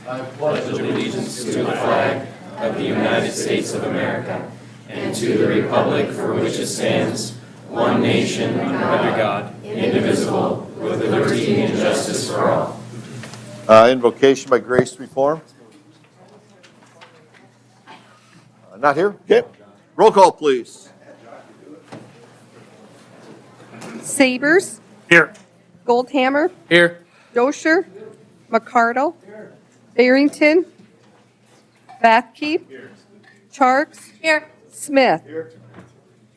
I pledge allegiance to the flag of the United States of America and to the republic for which it stands, one nation, under God, indivisible, with liberty and justice for all. Invocation by Grace Reform. Not here? Okay. Roll call, please. Sabers, Here. Goldhammer, Here. Dosher, McCardle, Barrington, Bathkeep, Charks, Smith.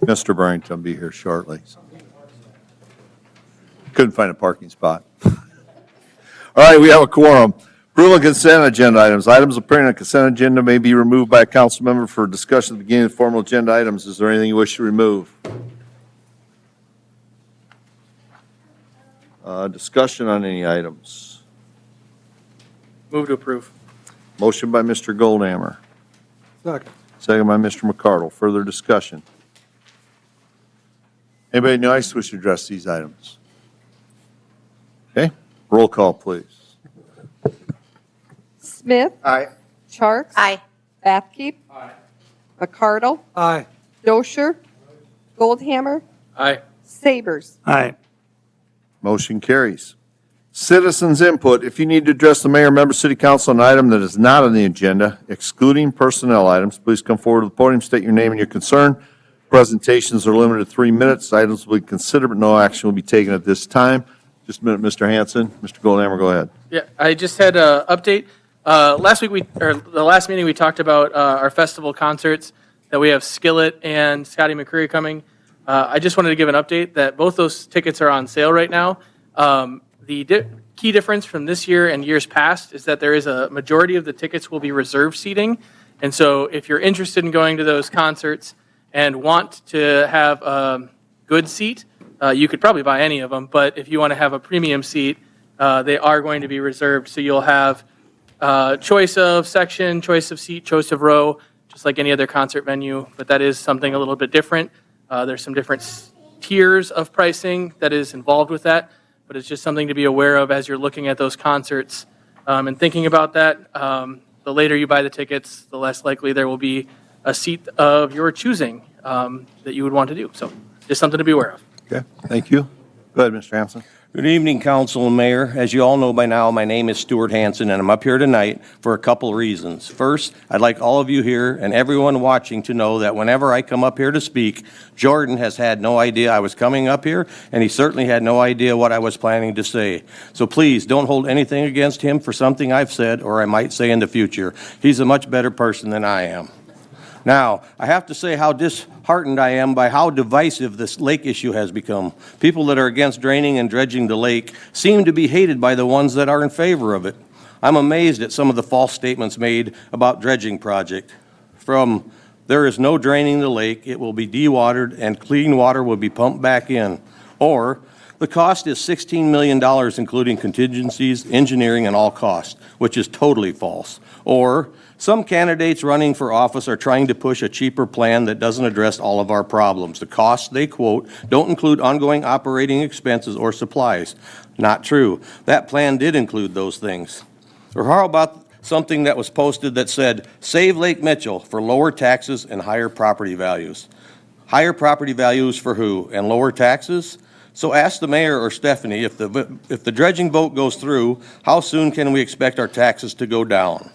Mr. Barrington will be here shortly. Couldn't find a parking spot. All right, we have a quorum. Approval of consent agenda items. Items appearing on consent agenda may be removed by a council member for discussion at the beginning of formal agenda items. Is there anything you wish to remove? Discussion on any items. Move to approve. Motion by Mr. Goldhammer. Second. Second by Mr. McCardle. Further discussion. Anybody in the audience wish to address these items? Okay, roll call, please. Smith, Aye. Charks, Aye. Bathkeep, McCardle, Aye. Dosher, Goldhammer, Aye. Sabers. Aye. Motion carries. Citizens input. If you need to address the mayor or member of city council on an item that is not on the agenda, excluding personnel items, please come forward to the podium, state your name and your concern. Presentations are limited to 3 minutes. Items will be considered, but no action will be taken at this time. Just a minute, Mr. Hanson. Mr. Goldhammer, go ahead. Yeah, I just had an update. The last meeting we talked about our festival concerts that we have Skillet and Scotty McCreery coming. I just wanted to give an update that both those tickets are on sale right now. The key difference from this year and years past is that there is a majority of the tickets will be reserved seating. And so if you're interested in going to those concerts and want to have a good seat, you could probably buy any of them. But if you want to have a premium seat, they are going to be reserved. So you'll have choice of section, choice of seat, choice of row, just like any other concert venue. But that is something a little bit different. There's some different tiers of pricing that is involved with that. But it's just something to be aware of as you're looking at those concerts and thinking about that. The later you buy the tickets, the less likely there will be a seat of your choosing that you would want to do. So just something to be aware of. Okay, thank you. Go ahead, Mr. Hanson. Good evening, Council and Mayor. As you all know by now, my name is Stuart Hanson, and I'm up here tonight for a couple reasons. First, I'd like all of you here and everyone watching to know that whenever I come up here to speak, Jordan has had no idea I was coming up here, and he certainly had no idea what I was planning to say. So please, don't hold anything against him for something I've said or I might say in the future. He's a much better person than I am. Now, I have to say how disheartened I am by how divisive this lake issue has become. People that are against draining and dredging the lake seem to be hated by the ones that are in favor of it. I'm amazed at some of the false statements made about dredging project. From, there is no draining the lake, it will be dewatered and clean water will be pumped back in. Or, the cost is $16 million including contingencies, engineering, and all costs, which is totally false. Or, some candidates running for office are trying to push a cheaper plan that doesn't address all of our problems. The costs they quote don't include ongoing operating expenses or supplies. Not true. That plan did include those things. Or how about something that was posted that said, save Lake Mitchell for lower taxes and higher property values. Higher property values for who? And lower taxes? So ask the mayor or Stephanie, if the dredging vote goes through, how soon can we expect our taxes to go down?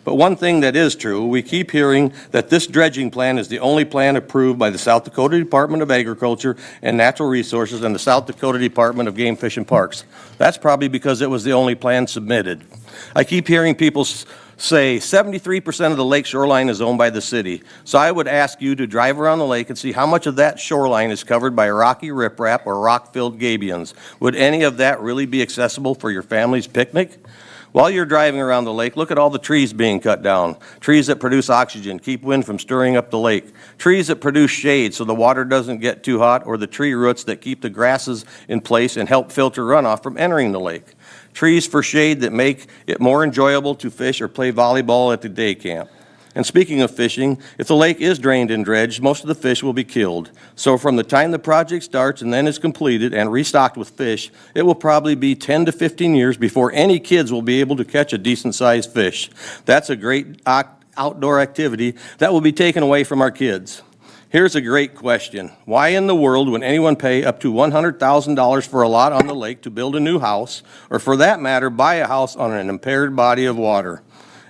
But one thing that is true, we keep hearing that this dredging plan is the only plan approved by the South Dakota Department of Agriculture and Natural Resources and the South Dakota Department of Game, Fish, and Parks. That's probably because it was the only plan submitted. I keep hearing people say 73% of the lake shoreline is owned by the city. So I would ask you to drive around the lake and see how much of that shoreline is covered by rocky riprap or rock-filled gabions. Would any of that really be accessible for your family's picnic? While you're driving around the lake, look at all the trees being cut down. Trees that produce oxygen, keep wind from stirring up the lake. Trees that produce shade so the water doesn't get too hot, or the tree roots that keep the grasses in place and help filter runoff from entering the lake. Trees for shade that make it more enjoyable to fish or play volleyball at the day camp. And speaking of fishing, if the lake is drained and dredged, most of the fish will be killed. So from the time the project starts and then is completed and restocked with fish, it will probably be 10 to 15 years before any kids will be able to catch a decent-sized fish. That's a great outdoor activity that will be taken away from our kids. Here's a great question. Why in the world would anyone pay up to $100,000 for a lot on the lake to build a new house, or for that matter, buy a house on an impaired body of water,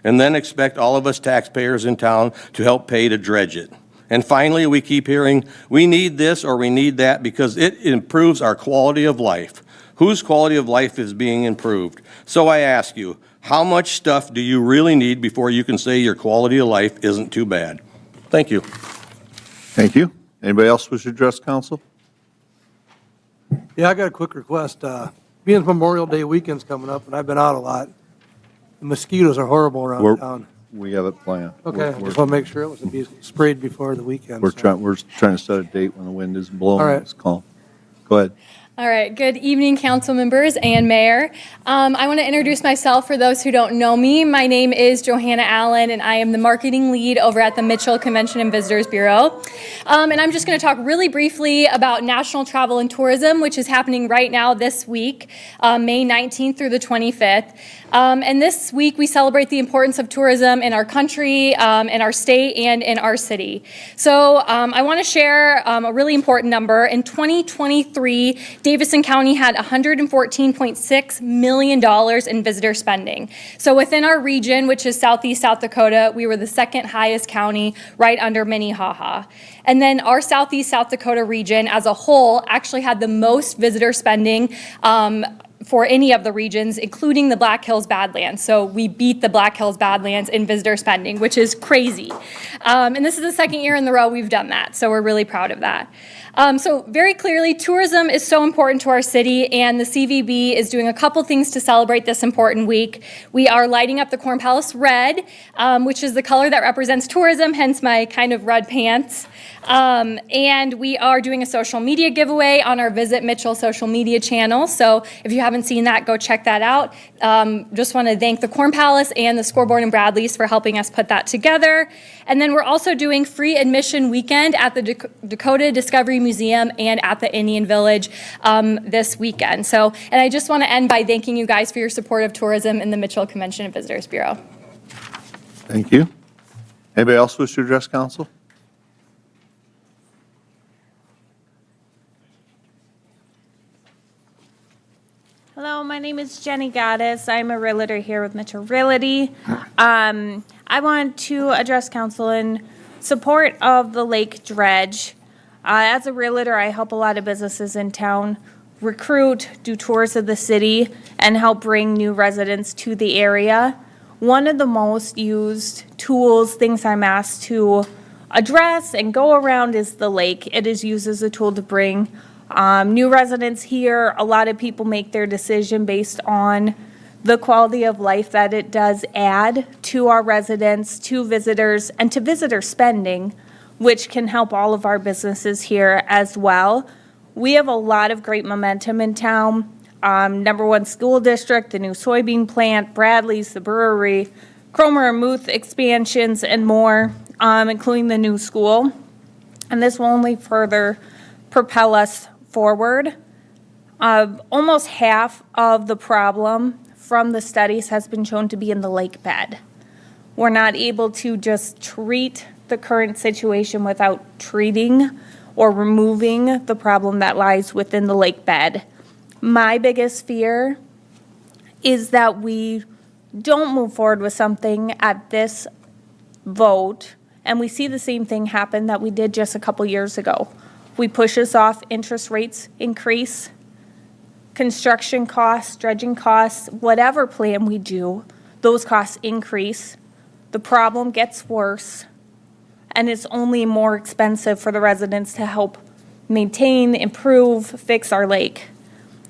and then expect all of us taxpayers in town to help pay to dredge it? And finally, we keep hearing, we need this or we need that because it improves our quality of life. Whose quality of life is being improved? So I ask you, how much stuff do you really need before you can say your quality of life isn't too bad? Thank you. Thank you. Anybody else wish to address council? Yeah, I got a quick request. Being Memorial Day weekend's coming up, and I've been out a lot, the mosquitoes are horrible around town. We have it planned. Okay, I We're- just want to make sure it was to be sprayed before the weekend. We're so. trying to set a date when the wind is blowing. All right. It's calm. Go ahead. All right, good evening, council members and mayor. I want to introduce myself for those who don't know me. My name is Johanna Allen, and I am the marketing lead over at the Mitchell Convention and Visitors Bureau. And I'm just going to talk really briefly about National Travel and Tourism, which is happening right now this week, May 19th through the 25th. And this week, we celebrate the importance of tourism in our country, in our state, and in our city. So I want to share a really important number. In 2023, Davison County had $114.6 million in visitor spending. So within our region, which is Southeast South Dakota, we were the second highest county, right under Minnehaha. And then our Southeast South Dakota region as a whole actually had the most visitor spending for any of the regions, including the Black Hills Badlands. So we beat the Black Hills Badlands in visitor spending, which is crazy. And this is the second year in a row we've done that, so we're really proud of that. So very clearly, tourism is so important to our city, and the CVB is doing a couple things to celebrate this important week. We are lighting up the Corn Palace red, which is the color that represents tourism, hence my kind of red pants. And we are doing a social media giveaway on our Visit Mitchell social media channel. So if you haven't seen that, go check that out. Just want to thank the Corn Palace and the Scoreboard and Bradley's for helping us put that together. And then we're also doing free admission weekend at the Dakota Discovery Museum and at the Indian Village this weekend. So, and I just want to end by thanking you guys for your support of tourism in the Mitchell Convention and Visitors Bureau. Thank you. Anybody else wish to address council? Hello, my name is Jenny Gaddis. I'm a realtor here with Mitchell Realty. I want to address council in support of the lake dredge. As a realtor, I help a lot of businesses in town recruit, do tours of the city, and help bring new residents to the area. One of the most used tools, things I'm asked to address and go around is the lake. It is used as a tool to bring new residents here. A lot of people make their decision based on the quality of life that it does add to our residents, to visitors, and to visitor spending, which can help all of our businesses here as well. We have a lot of great momentum in town. #1 school district, the new soybean plant, Bradley's, the brewery, Cromer and Muth expansions, and more, including the new school. And this will only further propel us forward. Almost half of the problem from the studies has been shown to be in the lake bed. We're not able to just treat the current situation without treating or removing the problem that lies within the lake bed. My biggest fear is that we don't move forward with something at this vote, and we see the same thing happen that we did just a couple years ago. We push this off, interest rates increase, construction costs, dredging costs, whatever plan we do, those costs increase. The problem gets worse, and it's only more expensive for the residents to help maintain, improve, fix our lake.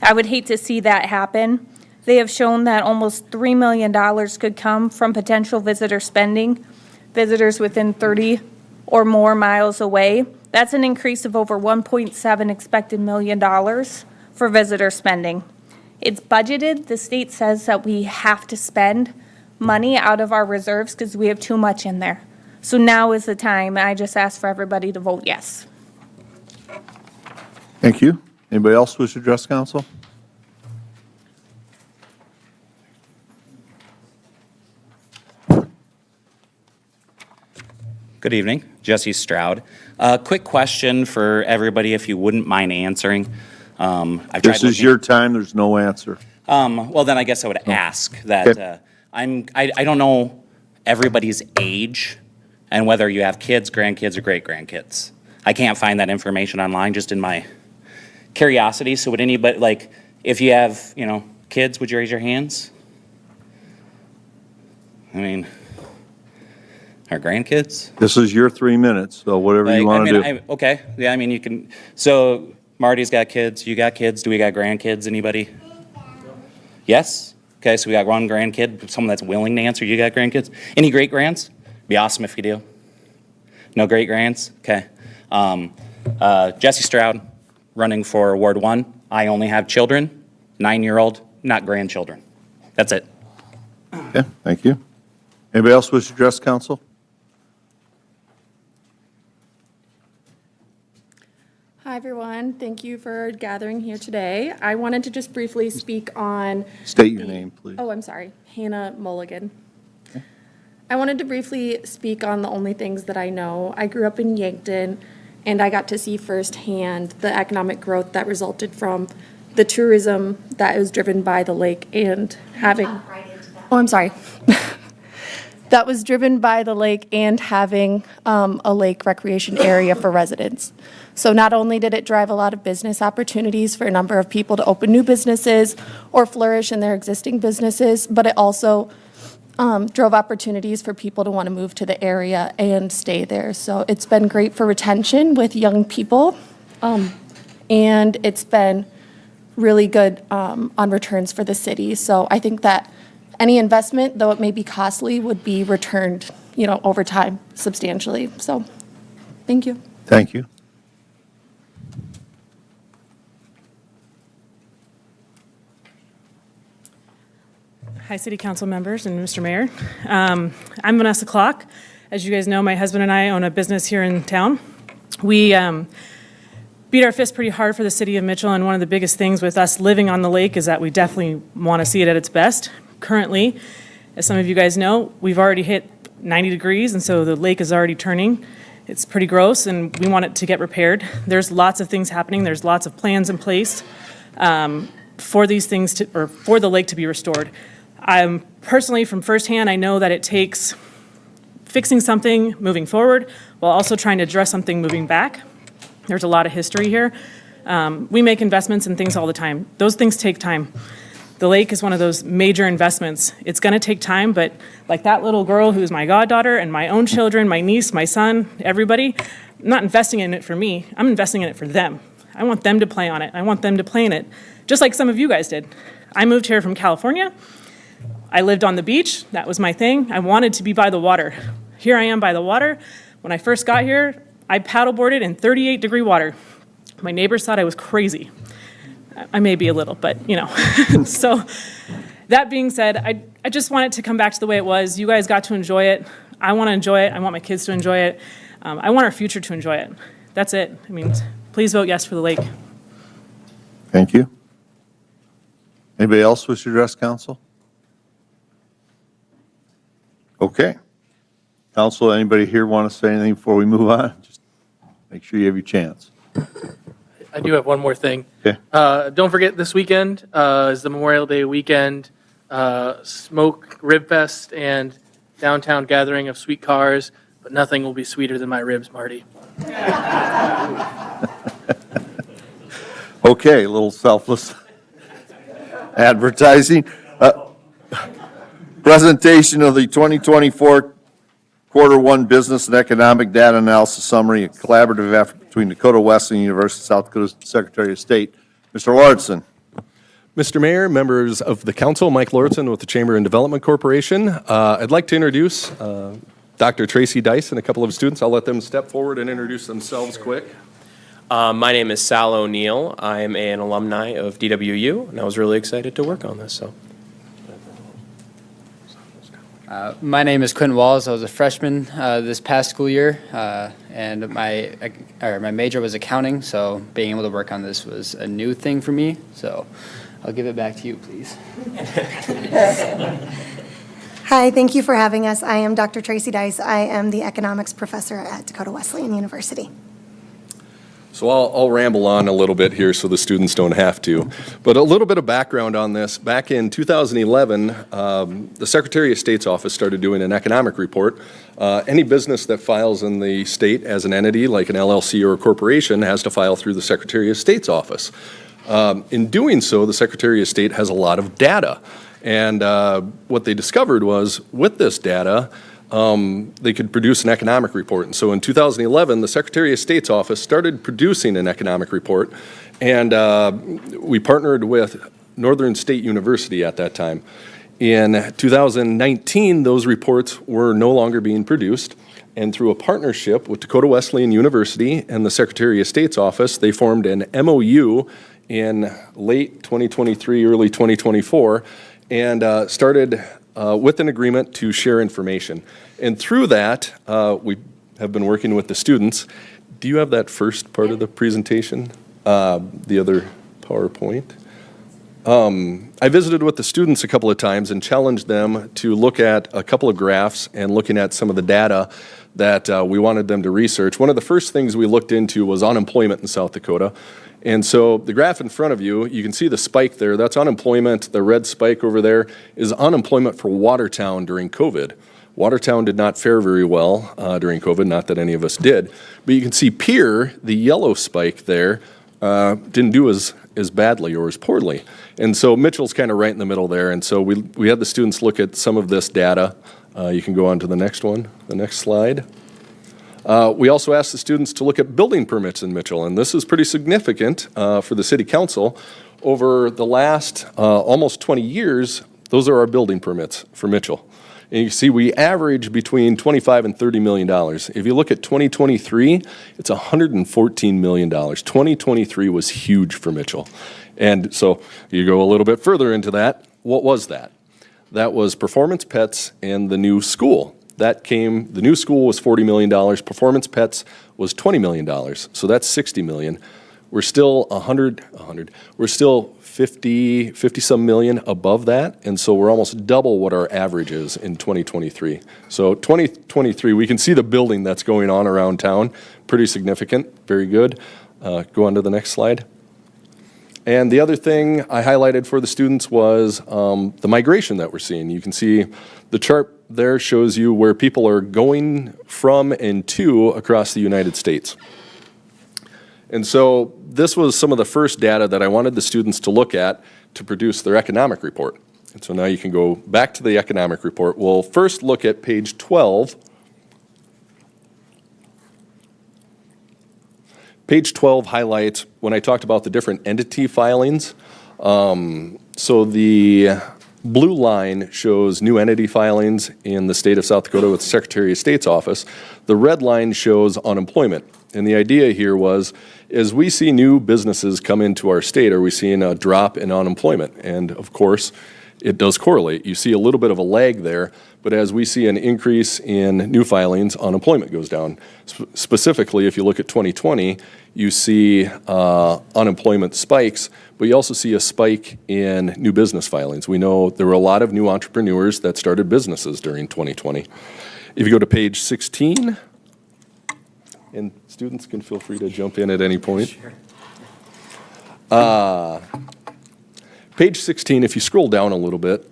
I would hate to see that happen. They have shown that almost $3 million could come from potential visitor spending, visitors within 30 or more miles away. That's an increase of over $1.7 expected million for visitor spending. It's budgeted. The state says that we have to spend money out of our reserves because we have too much in there. So now is the time. I just ask for everybody to vote yes. Thank you. Anybody else wish to address council? Good evening, Jesse Stroud. Quick question for everybody, if you wouldn't mind answering. I've tried This is looking- your time, there's no answer. Well, then I guess I would ask that, Okay. I don't know everybody's age and whether you have kids, grandkids, or great-grandkids. I can't find that information online, just in my curiosity. So would anybody, like, if you have, kids, would you raise your hands? I mean, or grandkids? This is your 3 minutes, so whatever you want to do. Okay, yeah, I mean, you can, so Marty's got kids, you got kids, do we got grandkids, anybody? Yes? Okay, so we got one grandkid, someone that's willing to answer, you got grandkids? Any great-grands? Be awesome if you do. No great-grands? Okay. Jesse Stroud, running for Ward 1. I only have children, 9-year-old, not grandchildren. That's it. Okay, thank you. Anybody else wish to address council? Hi, everyone. Thank you for gathering here today. I wanted to just briefly speak on. State your name, please. Oh, I'm sorry. Hannah Mulligan. I wanted to briefly speak on the only things that I know. I grew up in Yankton, and I got to see firsthand the economic growth that resulted from the tourism that was driven by the lake and having. Oh, I'm sorry. That was driven by the lake and having a lake recreation area for residents. So not only did it drive a lot of business opportunities for a number of people to open new businesses or flourish in their existing businesses, but it also drove opportunities for people to want to move to the area and stay there. So it's been great for retention with young people, and it's been really good on returns for the city. So I think that any investment, though it may be costly, would be returned, over time substantially. So, thank you. Thank you. Hi, City Council members and Mr. Mayor. I'm Vanessa Clock. As you guys know, my husband and I own a business here in town. We beat our fists pretty hard for the city of Mitchell, and one of the biggest things with us living on the lake is that we definitely want to see it at its best. Currently, as some of you guys know, we've already hit 90 degrees, and so the lake is already turning. It's pretty gross, and we want it to get repaired. There's lots of things happening. There's lots of plans in place for these things or for the lake to be restored. I'm personally, from firsthand, I know that it takes fixing something moving forward while also trying to address something moving back. There's a lot of history here. We make investments in things all the time. Those things take time. The lake is one of those major investments. It's going to take time, but like that little girl who's my goddaughter and my own children, my niece, my son, everybody, I'm not investing in it for me. I'm investing in it for them. I want them to play on it. I want them to play in it, just like some of you guys did. I moved here from California. I lived on the beach. That was my thing. I wanted to be by the water. Here I am by the water. When I first got here, I paddleboarded in 38-degree water. My neighbors thought I was crazy. I may be a little, but, So that being said, I just want it to come back to the way it was. You guys got to enjoy it. I want to enjoy it. I want my kids to enjoy it. I want our future to enjoy it. That's it. Please vote yes for the lake. Thank you. Anybody else wish to address council? Okay. Council, anybody here want to say anything before we move on? Just make sure you have your chance. I do have one more thing. Okay. Don't forget, this weekend is the Memorial Day weekend. Smoke Rib Fest and downtown gathering of sweet cars, but nothing will be sweeter than my ribs, Marty. Okay, a little selfless advertising. Presentation of the 2024 Quarter 1 Business and Economic Data Analysis Summary, a collaborative effort between Dakota Wesleyan University, South Dakota Secretary of State. Mr. Lauritsen. Mr. Mayor, members of the council, Mike Lauritsen with the Chamber and Development Corporation. I'd like to introduce Dr. Tracy Dice and a couple of students. I'll let them step forward and introduce themselves quick. My name is Sal O'Neill. I'm an alumni of DWU, and I was really excited to work on this. So, My name is Quentin Walls. I was a freshman this past school year, and my major was accounting, so being able to work on this was a new thing for me. So I'll give it back to you, please. Hi, thank you for having us. I am Dr. Tracy Dice. I am the economics professor at Dakota Wesleyan University. So I'll ramble on a little bit here so the students don't have to. But a little bit of background on this. Back in 2011, the Secretary of State's office started doing an economic report. Any business that files in the state as an entity, like an LLC or a corporation, has to file through the Secretary of State's office. In doing so, the Secretary of State has a lot of data. And what they discovered was, with this data, they could produce an economic report. And so in 2011, the Secretary of State's office started producing an economic report, and we partnered with Northern State University at that time. In 2019, those reports were no longer being produced, and through a partnership with Dakota Wesleyan University and the Secretary of State's office, they formed an MOU in late 2023, early 2024, and started with an agreement to share information. And through that, we have been working with the students. Do you have that first part of the presentation? The other PowerPoint? I visited with the students a couple of times and challenged them to look at a couple of graphs and looking at some of the data that we wanted them to research. One of the first things we looked into was unemployment in South Dakota. And so the graph in front of you, you can see the spike there. That's unemployment. The red spike over there is unemployment for Watertown during COVID. Watertown did not fare very well during COVID, not that any of us did. But you can see Pierre, the yellow spike there, didn't do as badly or as poorly. And so Mitchell's kind of right in the middle there. And so we had the students look at some of this data. You can go on to the next one, the next slide. We also asked the students to look at building permits in Mitchell, and this is pretty significant for the city council. Over the last almost 20 years, those are our building permits for Mitchell. And you see we average between $25 and $30 million. If you look at 2023, it's $114 million. 2023 was huge for Mitchell. And so you go a little bit further into that. What was that? That was Performance Pets and the new school. The new school was $40 million. Performance Pets was $20 million. So that's $60 million. We're still we're still 50 some million above that. And so we're almost double what our average is in 2023. So 2023, we can see the building that's going on around town. Pretty significant, very good. Go on to the next slide. And the other thing I highlighted for the students was the migration that we're seeing. You can see the chart there shows you where people are going from and to across the United States. And so this was some of the first data that I wanted the students to look at to produce their economic report. And so now you can go back to the economic report. We'll first look at page 12. Page 12 highlights when I talked about the different entity filings. So the blue line shows new entity filings in the state of South Dakota with the Secretary of State's office. The red line shows unemployment. And the idea here was, as we see new businesses come into our state, are we seeing a drop in unemployment? And of course, it does correlate. You see a little bit of a lag there, but as we see an increase in new filings, unemployment goes down. Specifically, if you look at 2020, you see unemployment spikes, but you also see a spike in new business filings. We know there were a lot of new entrepreneurs that started businesses during 2020. If you go to page 16, and students can feel free to jump in at any point. Page 16, if you scroll down a little bit,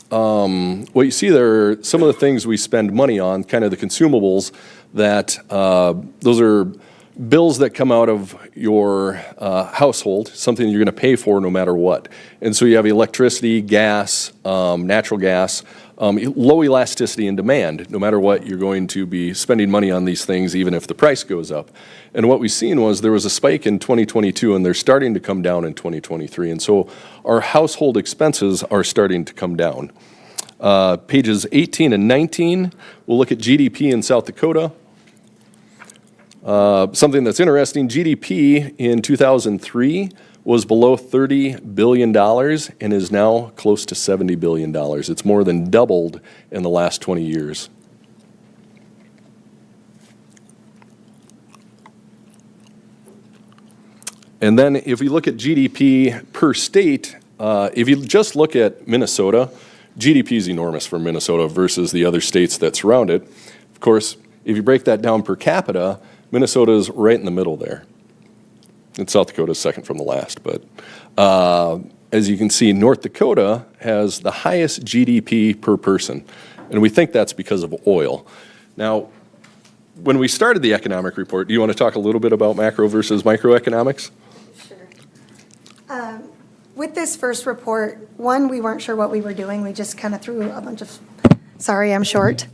what you see there are some of the things we spend money on, kind of the consumables that, those are bills that come out of your household, something you're going to pay for no matter what. And so you have electricity, gas, natural gas, low elasticity in demand. No matter what, you're going to be spending money on these things even if the price goes up. And what we've seen was there was a spike in 2022 and they're starting to come down in 2023. And so our household expenses are starting to come down. Pages 18 and 19, we'll look at GDP in South Dakota. Something that's interesting, GDP in 2003 was below $30 billion and is now close to $70 billion. It's more than doubled in the last 20 years. And then if we look at GDP per state, if you just look at Minnesota, GDP is enormous for Minnesota versus the other states that surround it. Of course, if you break that down per capita, Minnesota is right in the middle there. And South Dakota is second from the last. But as you can see, North Dakota has the highest GDP per person. And we think that's because of oil. Now, when we started the economic report, do you want to talk a little bit about macro versus microeconomics? With this first report, one, we weren't sure what we were doing. We just kind of threw a bunch of, sorry, I'm short.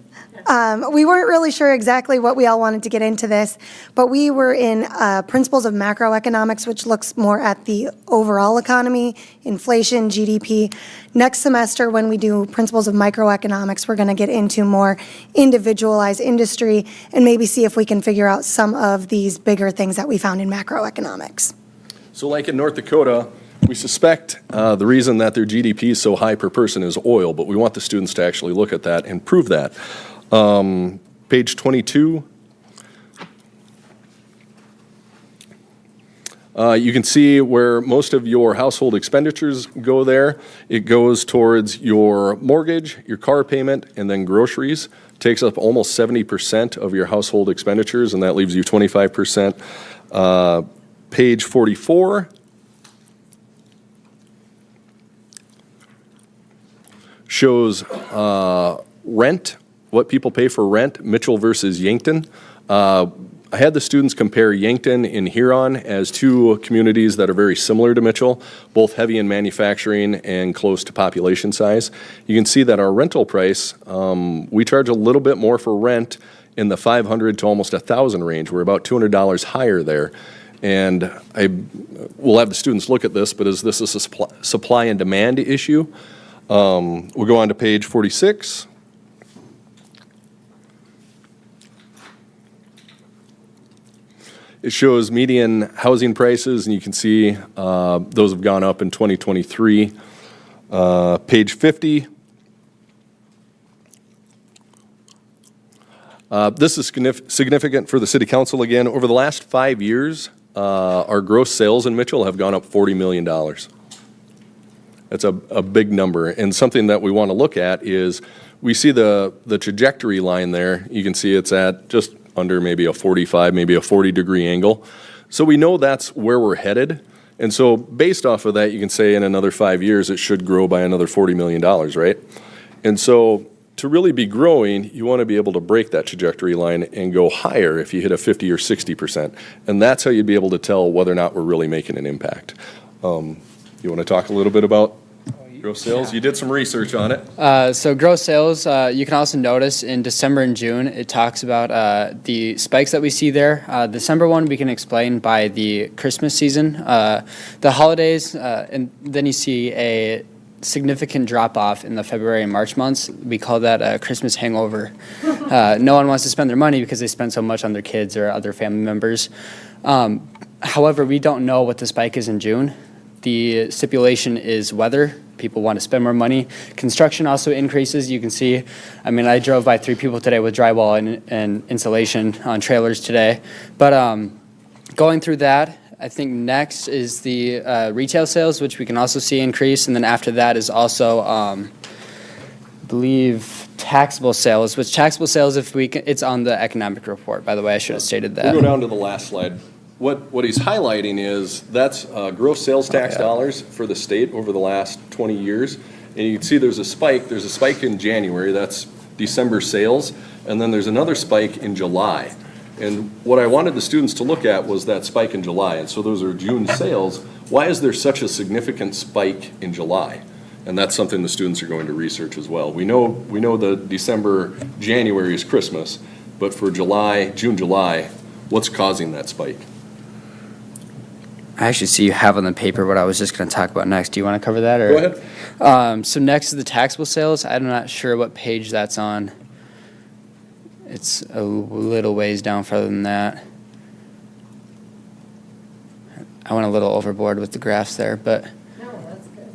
We weren't really sure exactly what we all wanted to get into this, but we were in Principles of Macroeconomics, which looks more at the overall economy, inflation, GDP. Next semester, when we do Principles of Microeconomics, we're going to get into more individualized industry and maybe see if we can figure out some of these bigger things that we found in macroeconomics. So like in North Dakota, we suspect the reason that their GDP is so high per person is oil, but we want the students to actually look at that and prove that. Page 22. You can see where most of your household expenditures go there. It goes towards your mortgage, your car payment, and then groceries. Takes up almost 70% of your household expenditures, and that leaves you 25%. Page 44. Shows rent, what people pay for rent, Mitchell versus Yankton. I had the students compare Yankton and Huron as two communities that are very similar to Mitchell, both heavy in manufacturing and close to population size. You can see that our rental price, we charge a little bit more for rent in the $500 to almost $1,000 range. We're about $200 higher there. And we'll have the students look at this, but is this a supply and demand issue? We'll go on to page 46. It shows median housing prices, and you can see those have gone up in 2023. Page 50. This is significant for the City Council again. Over the last 5 years, our gross sales in Mitchell have gone up $40 million. That's a big number, and something that we want to look at is we see the trajectory line there. You can see it's at just under maybe a 45, maybe a 40-degree angle. So we know that's where we're headed, and so based off of that, you can say in another 5 years it should grow by another $40 million, right? And so to really be growing, you want to be able to break that trajectory line and go higher if you hit a 50 or 60%, and that's how you'd be able to tell whether or not we're really making an impact. You want to talk a little bit about gross sales? You did some research on it. So gross sales, you can also notice in December and June, it talks about the spikes that we see there. December one, we can explain by the Christmas season, the holidays, and then you see a significant drop-off in the February and March months. We call that a Christmas hangover. No one wants to spend their money because they spend so much on their kids or other family members. However, we don't know what the spike is in June. The stipulation is weather. People want to spend more money. Construction also increases. You can see, I mean, I drove by 3 people today with drywall and insulation on trailers today. But going through that, I think next is the retail sales, which we can also see increase. And then after that is also, I believe, taxable sales, which taxable sales, if we can, it's on the economic report, by the way. I should have stated that. We'll go down to the last slide. What he's highlighting is that's gross sales tax dollars for the state over the last 20 years. And you can see there's a spike. There's a spike in January. That's December sales. And then there's another spike in July. And what I wanted the students to look at was that spike in July. And so those are June sales. Why is there such a significant spike in July? And that's something the students are going to research as well. We know the December, January is Christmas. But for July, June, July, what's causing that spike? I actually see you have on the paper what I was just going to talk about next. Do you want to cover that? Or? Go ahead. So next is the taxable sales. I'm not sure what page that's on. It's a little ways down further than that. I went a little overboard with the graphs there, but. No, that's good.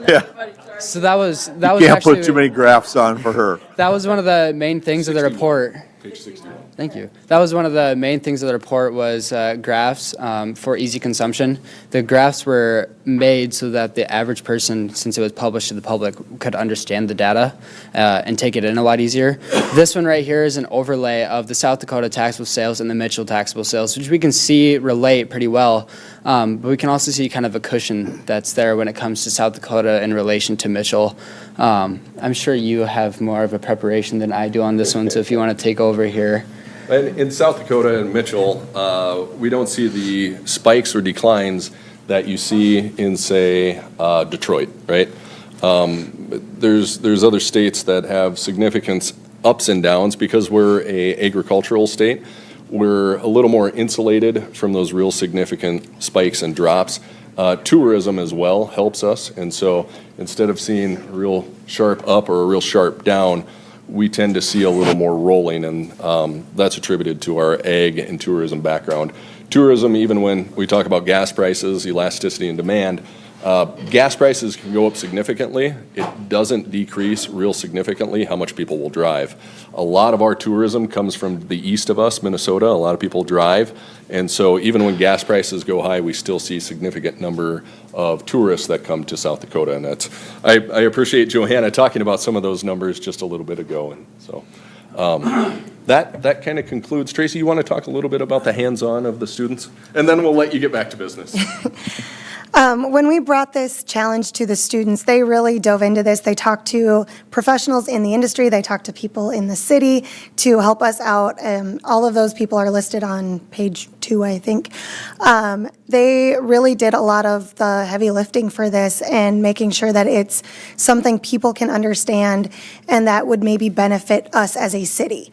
Yeah. So that was You actually. can't put too many graphs on for her. That was one of the main things of the report. Page 61. Thank you. That was one of the main things of the report was graphs for easy consumption. The graphs were made so that the average person, since it was published to the public, could understand the data and take it in a lot easier. This one right here is an overlay of the South Dakota taxable sales and the Mitchell taxable sales, which we can see relate pretty well. But we can also see kind of a cushion that's there when it comes to South Dakota in relation to Mitchell. I'm sure you have more of a preparation than I do on this one, so if you want to take over here. And in South Dakota and Mitchell, we don't see the spikes or declines that you see in, say, Detroit, right? There's other states that have significant ups and downs because we're a agricultural state. We're a little more insulated from those real significant spikes and drops. Tourism as well helps us, and so instead of seeing a real sharp up or a real sharp down, we tend to see a little more rolling, and that's attributed to our ag and tourism background. Tourism, even when we talk about gas prices, elasticity and demand, gas prices can go up significantly. It doesn't decrease real significantly how much people will drive. A lot of our tourism comes from the east of us, Minnesota. A lot of people drive, and so even when gas prices go high, we still see significant number of tourists that come to South Dakota, and that's, I appreciate Johanna talking about some of those numbers just a little bit ago, and so that kind of concludes. Tracy, you want to talk a little bit about the hands-on of the students, and then we'll let you get back to business. When we brought this challenge to the students, they really dove into this. They talked to professionals in the industry. They talked to people in the city to help us out. All of those people are listed on page 2, I think. They really did a lot of the heavy lifting for this and making sure that it's something people can understand and that would maybe benefit us as a city.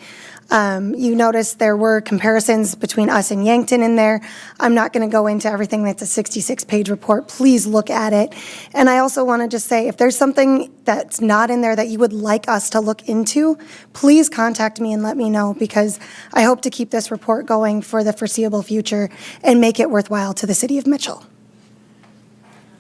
You notice there were comparisons between us and Yankton in there. I'm not going to go into everything. That's a 66-page report. Please look at it. And I also want to just say, if there's something that's not in there that you would like us to look into, please contact me and let me know, because I hope to keep this report going for the foreseeable future and make it worthwhile to the city of Mitchell.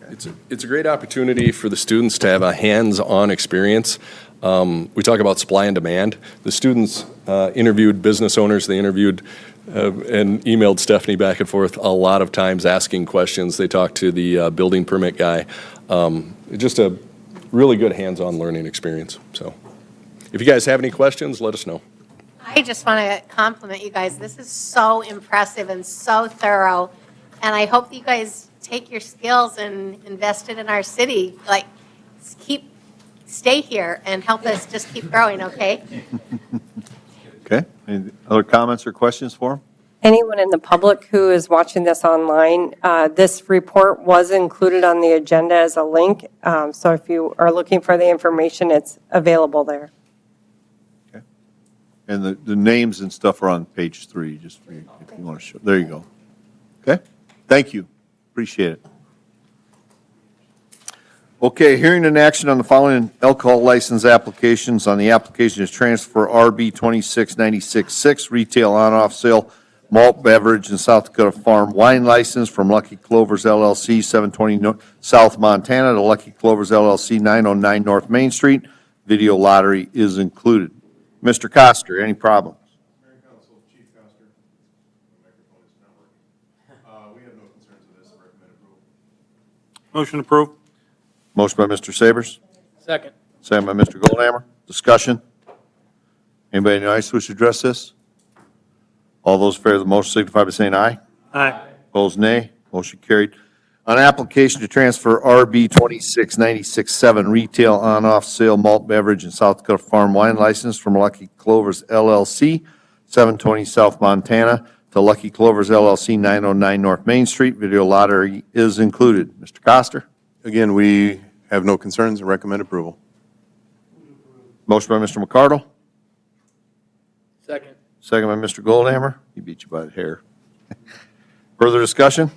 It's a great opportunity for the students to have a hands-on experience. We talk about supply and demand. The students interviewed business owners. They interviewed and emailed Stephanie back and forth a lot of times asking questions. They talked to the building permit guy. Just a really good hands-on learning experience. So if you guys have any questions, let us know. I just want to compliment you guys. This is so impressive and so thorough. And I hope that you guys take your skills and invest it in our city. Like, stay here and help us just keep growing, okay? Okay. Any other comments or questions for him? Anyone in the public who is watching this online, this report was included on the agenda as a link. So if you are looking for the information, it's available there. Okay. And the names and stuff are on page 3, just for you, if you want to show. There you go. Okay. Thank you. Appreciate it. Okay, hearing and action on the following alcohol license applications. On the application is transfer RB 26966, retail on-off sale malt beverage and South Dakota farm wine license from Lucky Clovers LLC, 720 South Montana, to Lucky Clovers LLC, 909 North Main Street. Video lottery is included. Mr. Coster, any problems? Motion approved. Motion by Mr. Sabers, Second. second by Mr. Goldhammer. Discussion? Anybody in the audience wish to address this? All those in favor of the motion signify by saying aye. Aye. Opposed, nay. Motion carried. On application to transfer RB 26967, retail on-off sale malt beverage and South Dakota farm wine license from Lucky Clovers LLC, 720 South Montana, to Lucky Clovers LLC, 909 North Main Street. Video lottery is included. Mr. Coster? Again, we have no concerns and recommend approval. Motion by Mr. McCardle, Second. second by Mr. Goldhammer. He beat you by the hair. Further discussion?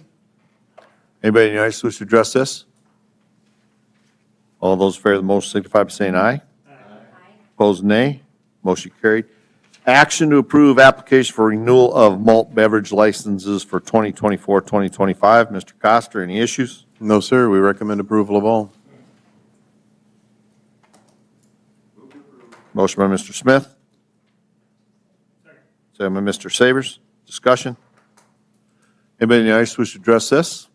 Anybody in the audience wish to address this? All those in favor of the motion signify by saying aye. Aye. Opposed, nay. Motion carried. Action to approve application for renewal of malt beverage licenses for 2024, 2025. Mr. Coster, any issues? No, sir. We recommend approval of all. Motion by Mr. Smith. Second by Mr. Savers. Discussion? Anybody in the audience wish to address this?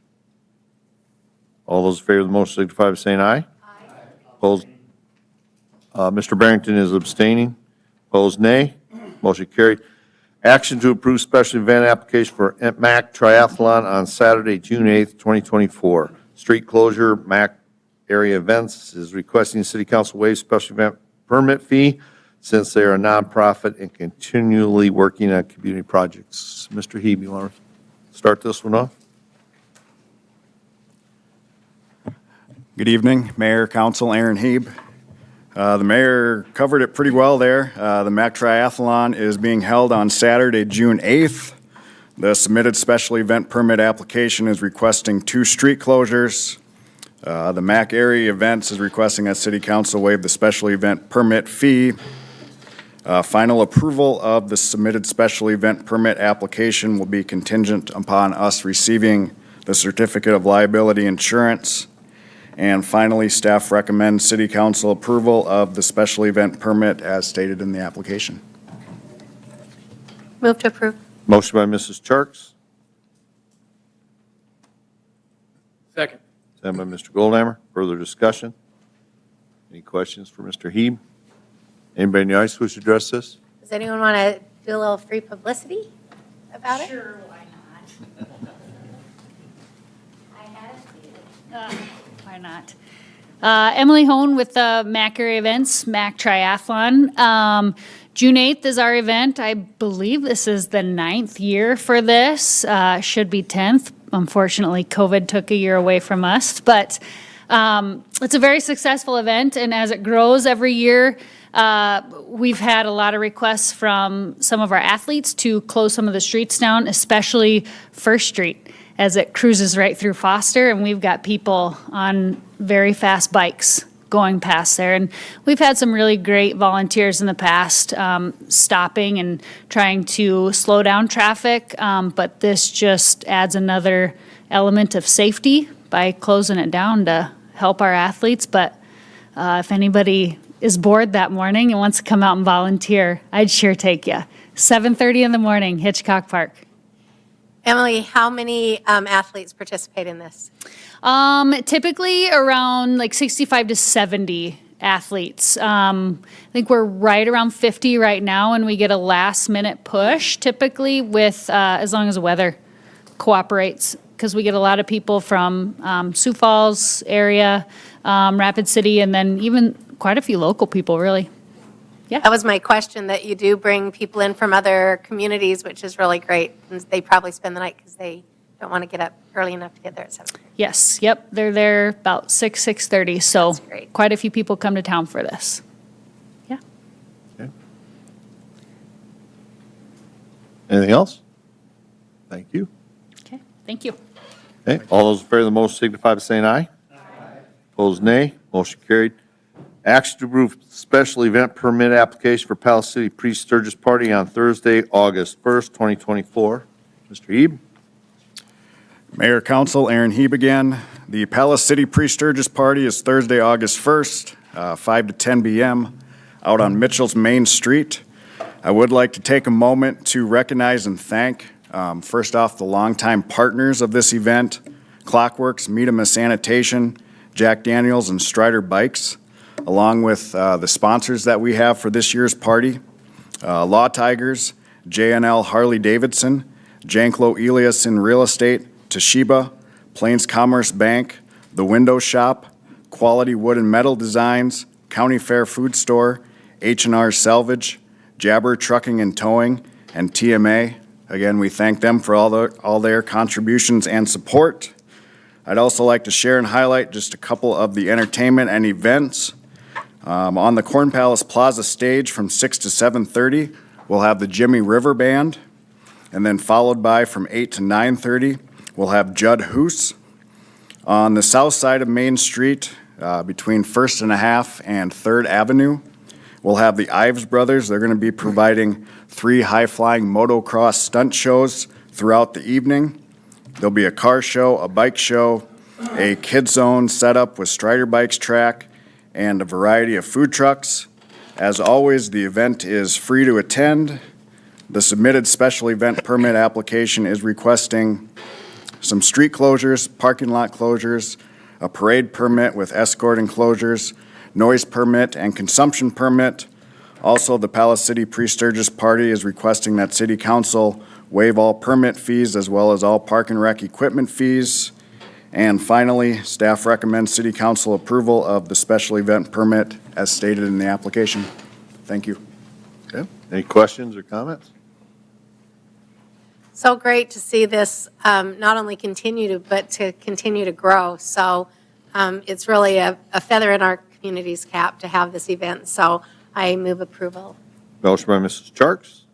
All those in favor of the motion signify by saying aye. Aye. Opposed? Mr. Barrington is abstaining. Opposed, nay. Motion carried. Action to approve special event application for MAC Triathlon on Saturday, June 8th, 2024. Street closure, MAC area events is requesting City Council waive special event permit fee since they are a nonprofit and continually working on community projects. Mr. Hebe, you want to start this one off? Good evening, Mayor, Council, Aaron Hebe. The mayor covered it pretty well there. The MAC Triathlon is being held on Saturday, June 8th. The submitted special event permit application is requesting 2 street closures. The MAC area events is requesting that City Council waive the special event permit fee. Final approval of the submitted special event permit application will be contingent upon us receiving the certificate of liability insurance. And finally, staff recommends City Council approval of the special event permit as stated in the application. Move to approve. Motion by Mrs. Charks, Second. second by Mr. Goldhammer. Further discussion? Any questions for Mr. Hebe? Anybody in the audience wish to address this? Does anyone want to do a little free publicity about it? Sure, why not? I had it. Why not? Emily Hone with MAC Area Events, MAC Triathlon. June 8th is our event. I believe this is the 9th year for this. Should be 10th. Unfortunately, COVID took a year away from us, but it's a very successful event, and as it grows every year, we've had a lot of requests from some of our athletes to close some of the streets down, especially First Street, as it cruises right through Foster, and we've got people on very fast bikes going past there. And we've had some really great volunteers in the past stopping and trying to slow down traffic, but this just adds another element of safety by closing it down to help our athletes. But if anybody is bored that morning and wants to come out and volunteer, I'd sure take you. 7:30 in the morning, Hitchcock Park. Emily, how many athletes participate in this? Typically around like 65 to 70 athletes. I think we're right around 50 right now, and we get a last minute push typically with, as long as the weather cooperates, because we get a lot of people from Sioux Falls area, Rapid City, and then even quite a few local people, really. Yeah. That was my question, that you do bring people in from other communities, which is really great. And they probably spend the night because they don't want to get up early enough to get there at 7:30. Yes, yep, they're there about 6:30, so great. quite a few people come to town for this. Yeah. Okay. Anything else? Thank you. Okay, thank you. Okay, all those in favor of the motion signify by saying aye. Aye. Opposed, nay. Motion carried. Action to approve special event permit application for Palace City Pre-Sturgis Party on Thursday, August 1st, 2024. Mr. Hebe? Mayor, Council, Aaron Hebe again. The Palace City Pre-Sturgis Party is Thursday, August 1st, 5 to 10 p.m. out on Mitchell's Main Street. I would like to take a moment to recognize and thank, first off, the longtime partners of this event, Clockworks, Meadama Sanitation, Jack Daniels, and Strider Bikes, along with the sponsors that we have for this year's party, Law Tigers, JNL Harley Davidson, Janklo Eliasson Real Estate, Toshiba, Plains Commerce Bank, The Window Shop, Quality Wood and Metal Designs, County Fair Food Store, H&R Salvage, Jabber Trucking and Towing, and TMA. Again, we thank them for all their contributions and support. I'd also like to share and highlight just a couple of the entertainment and events. On the Corn Palace Plaza stage from 6 to 7:30, we'll have the Jimmy River Band, and then followed by from 8 to 9:30, we'll have Judd Hoos. On the south side of Main Street, between 1st and a Half and 3rd Avenue, We'll have the Ives brothers. They're going to be providing 3 high-flying motocross stunt shows throughout the evening. There'll be a car show, a bike show, a kid zone setup with Strider Bikes track, and a variety of food trucks. As always, the event is free to attend. The submitted special event permit application is requesting some street closures, parking lot closures, a parade permit with escort enclosures, noise permit, and consumption permit. Also, the Palace City Pre-Sturgis Party is requesting that City Council waive all permit fees as well as all park and rec equipment fees. And finally, staff recommends City Council approval of the special event permit as stated in the application. Thank you. Okay. Any questions or comments? So great to see this not only continue to, but to continue to grow. So it's really a feather in our community's cap to have this event. So I move approval. Motion by Mrs. Charks.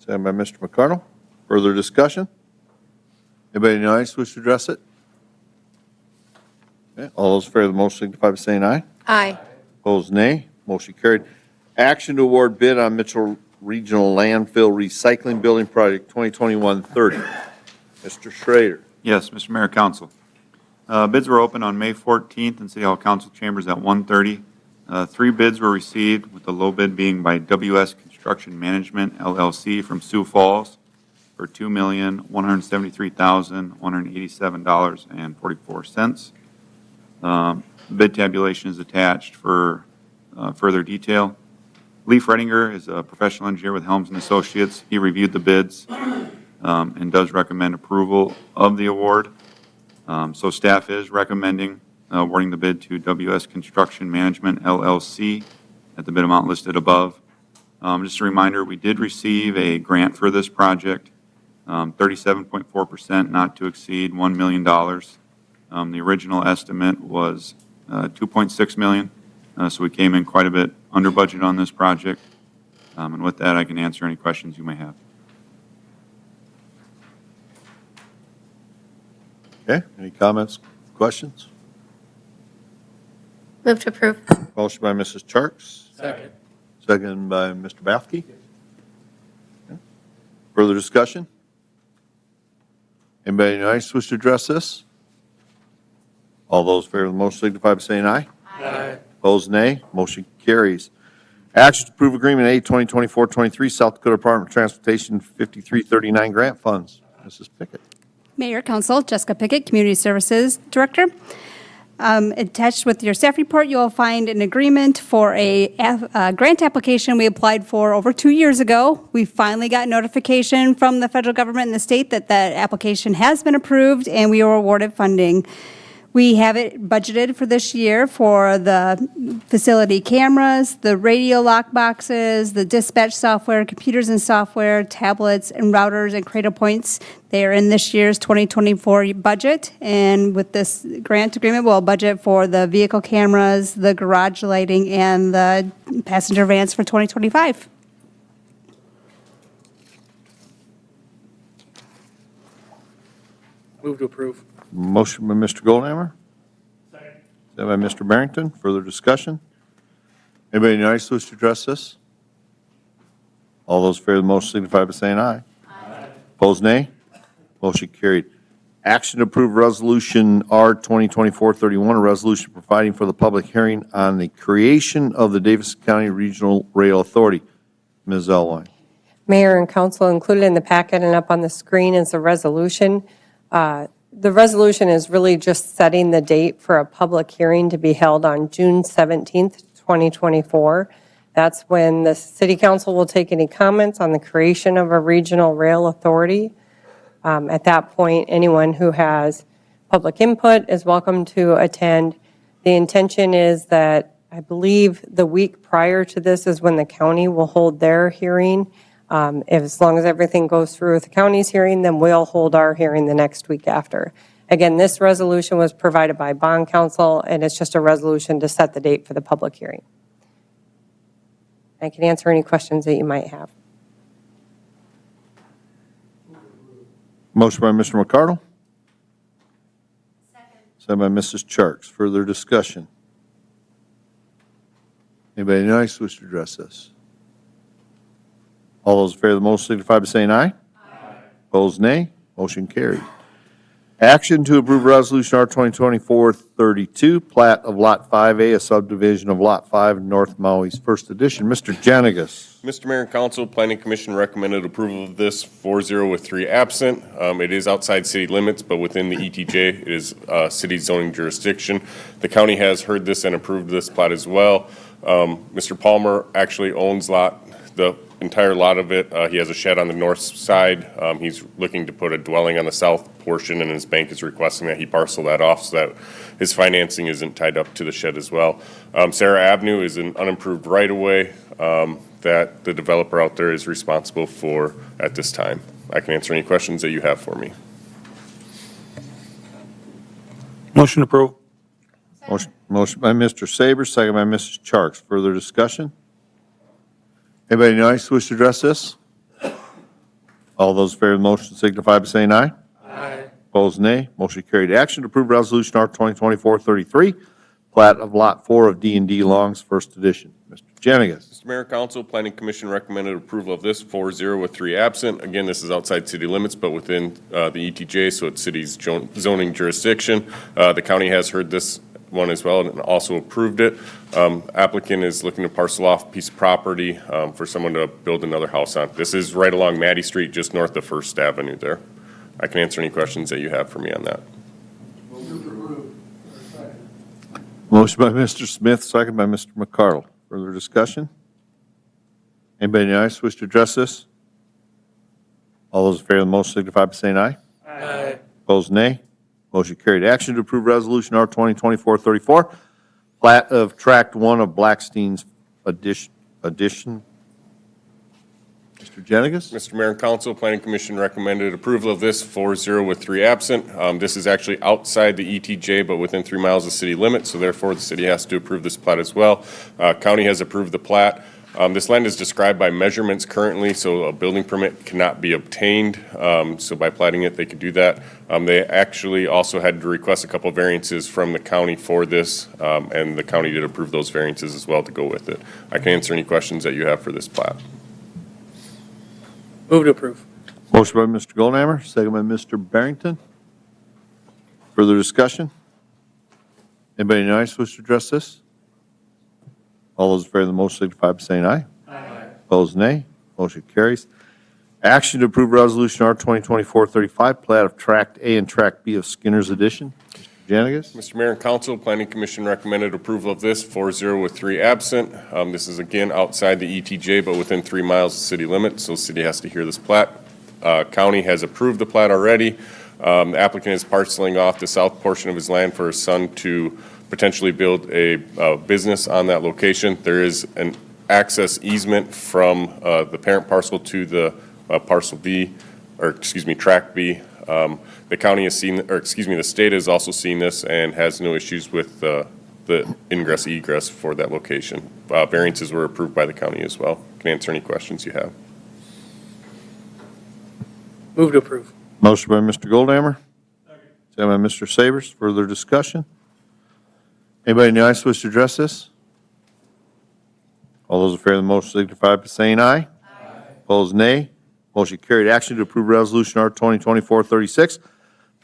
Second by Mr. McCardle. Further discussion? Anybody in the audience wish to address it? Okay. All those in favor of the motion signify by saying aye. Aye. Opposed, nay. Motion carried. Action to award bid on Mitchell Regional Landfill Recycling Building Project 2021-30. Mr. Schrader. Yes, Mr. Mayor, Council. Bids were opened on May 14th in City Hall Council Chambers at 1:30. 3 bids were received, with the low bid being by WS Construction Management, LLC from Sioux Falls for $2,173,187.44. Bid tabulation is attached for further detail. Lee Fredinger is a professional engineer with Helms & Associates. He reviewed the bids and does recommend approval of the award. So staff is recommending awarding the bid to WS Construction Management, LLC, at the bid amount listed above. Just a reminder, we did receive a grant for this project, 37.4%, not to exceed $1 million. The original estimate was $2.6 million, so we came in quite a bit under budget on this project. And with that, I can answer any questions you may have. Okay. Any comments, questions? Move to approve. Motion by Mrs. Charks. Second. Second by Mr. Bafke. Okay. Further discussion? Anybody in the audience wish to address this? All those in favor of the motion signify by saying aye. Aye. Opposed, nay. Motion carries. Action to approve Agreement A 2024-23 South Dakota Department of Transportation 5339 grant funds. Mrs. Pickett. Mayor, Council, Jessica Pickett, Community Services Director. Attached with your staff report, you will find an agreement for a grant application we applied for over 2 years ago. We finally got notification from the federal government and the state that that application has been approved and we were awarded funding. We have it budgeted for this year for the facility cameras, the radio lock boxes, the dispatch software, computers and software, tablets and routers and Cradle Points. They are in this year's 2024 budget. And with this grant agreement, we'll budget for the vehicle cameras, the garage lighting, and the passenger vans for 2025. Move to approve. Motion by Mr. Goldhammer. Second by Mr. Barrington. Further discussion? Anybody in the audience wish to address this? All those in favor of the motion signify by saying aye. Aye. Opposed, nay. Motion carried. Action to approve Resolution R 2024-31, a resolution providing for the public hearing on the creation of the Davidson County Regional Rail Authority. Ms. Elwine. Mayor and council, included in the packet and up on the screen is a resolution. The resolution is really just setting the date for a public hearing to be held on June 17th, 2024. That's when the city council will take any comments on the creation of a regional rail authority. At that point, anyone who has public input is welcome to attend. The intention is that I believe the week prior to this is when the county will hold their hearing. As long as everything goes through with the county's hearing, then we'll hold our hearing the next week after. Again, this resolution was provided by bond counsel, and it's just a resolution to set the date for the public hearing. I can answer any questions that you might have. Motion by Mr. McCardle. Second by Mrs. Charks. Further discussion? Anybody in the audience wish to address this? All those in favor of the motion signify by saying aye. Aye. Opposed, nay. Motion carried. Action to approve Resolution R 2024-32, plat of Lot 5A, a subdivision of Lot 5, North Maui's First Edition. Mr. Jenigas. Mr. Mayor and Council, Planning Commission recommended approval of this 4-0 with 3 absent. It is outside city limits, but within the ETJ, it is city zoning jurisdiction. The county has heard this and approved this plat as well. Mr. Palmer actually owns the entire lot of it. He has a shed on the north side. He's looking to put a dwelling on the south portion, and his bank is requesting that he parcel that off so that his financing isn't tied up to the shed as well. Sarah Avenue is an unimproved right-of-way that the developer out there is responsible for at this time. I can answer any questions that you have for me. Motion approved. Motion by Mr. Sabers, second by Mrs. Charks. Further discussion? Anybody in the audience wish to address this? All those in favor of the motion signify by saying aye. Aye. Opposed, nay. Motion carried. Action to approve Resolution R 2024-33, plat of Lot 4 of D&D Long's First Edition. Mr. Jenigas. Mr. Mayor, Council, Planning Commission recommended approval of this 4-0 with 3 absent. Again, this is outside city limits, but within the ETJ, so it's city's zoning jurisdiction. The county has heard this one as well and also approved it. Applicant is looking to parcel off a piece of property for someone to build another house on. This is right along Maddie Street, just north of First Avenue there. I can answer any questions that you have for me on that. Motion by Mr. Smith, second by Mr. McCardle. Further discussion? Anybody in the audience wish to address this? All those in favor of the motion signify by saying aye. Aye. Opposed, nay. Motion carried. Action to approve Resolution R 2024-34, plat of Tract 1 of Blackstein's addition. Mr. Jenigas? Mr. Mayor and Council, Planning Commission recommended approval of this 4-0 with 3 absent. This is actually outside the ETJ, but within 3 miles of city limits, so therefore the city has to approve this plat as well. County has approved the plat. This land is described by measurements currently, so a building permit cannot be obtained. So by platting it, they could do that. They actually also had to request a couple of variances from the county for this, and the county did approve those variances as well to go with it. I can answer any questions that you have for this plat. Move to approve. Motion by Mr. Goldhammer, second by Mr. Barrington. Further discussion? Anybody in the audience wish to address this? All those in favor of the motion signify by saying aye. Aye. Opposed, nay. Motion carries. Action to approve Resolution R 2024-35, plat of Tract A and Tract B of Skinner's Addition. Mr. Jenigas? Mr. Mayor and Council, Planning Commission recommended approval of this 4-0 with 3 absent. This is again outside the ETJ, but within 3 miles of city limits, so the city has to hear this plat. County has approved the plat already. The applicant is parceling off the south portion of his land for his son to potentially build a business on that location. There is an access easement from the parent parcel to the parcel B, or excuse me, Tract B. The county has seen, or excuse me, the state has also seen this and has no issues with the ingress egress for that location. Variances were approved by the county as well. Can answer any questions you have. Move to approve. Motion by Mr. Goldhammer. Second by Mr. Sabers. Further discussion? Anybody in the audience wish to address this? All those in favor of the motion signify by saying aye. Aye. Opposed, nay. Motion carried. Action to approve Resolution R 2024-36,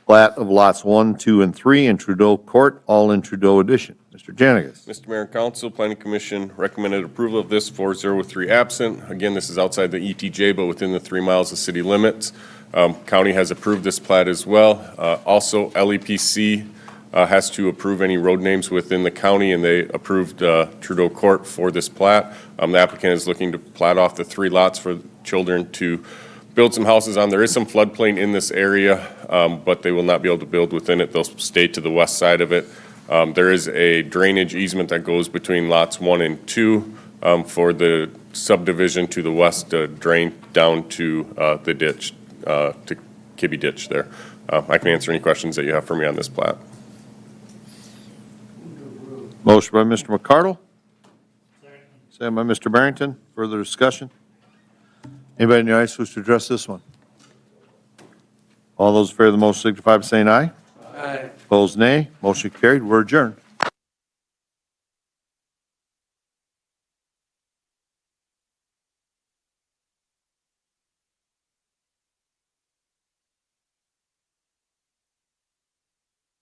plat of lots 1, 2, and 3 in Trudeau Court, all in Trudeau Addition. Mr. Jenigas. Mr. Mayor and Council, Planning Commission recommended approval of this 4-0 with 3 absent. Again, this is outside the ETJ, but within the 3 miles of city limits. County has approved this plat as well. Also, LEPC has to approve any road names within the county, and they approved Trudeau Court for this plat. The applicant is looking to plat off the 3 lots for children to build some houses on. There is some floodplain in this area, but they will not be able to build within it. They'll stay to the west side of it. There is a drainage easement that goes between lots 1 and 2 for the subdivision to the west to drain down to the ditch, to Kibbe Ditch there. I can answer any questions that you have for me on this plat. Motion by Mr. McCardle. Second by Mr. Barrington. Further discussion? Anybody in the audience wish to address this one? All those in favor of the motion signify by saying aye. Aye. Opposed, nay. Motion carried. We're adjourned.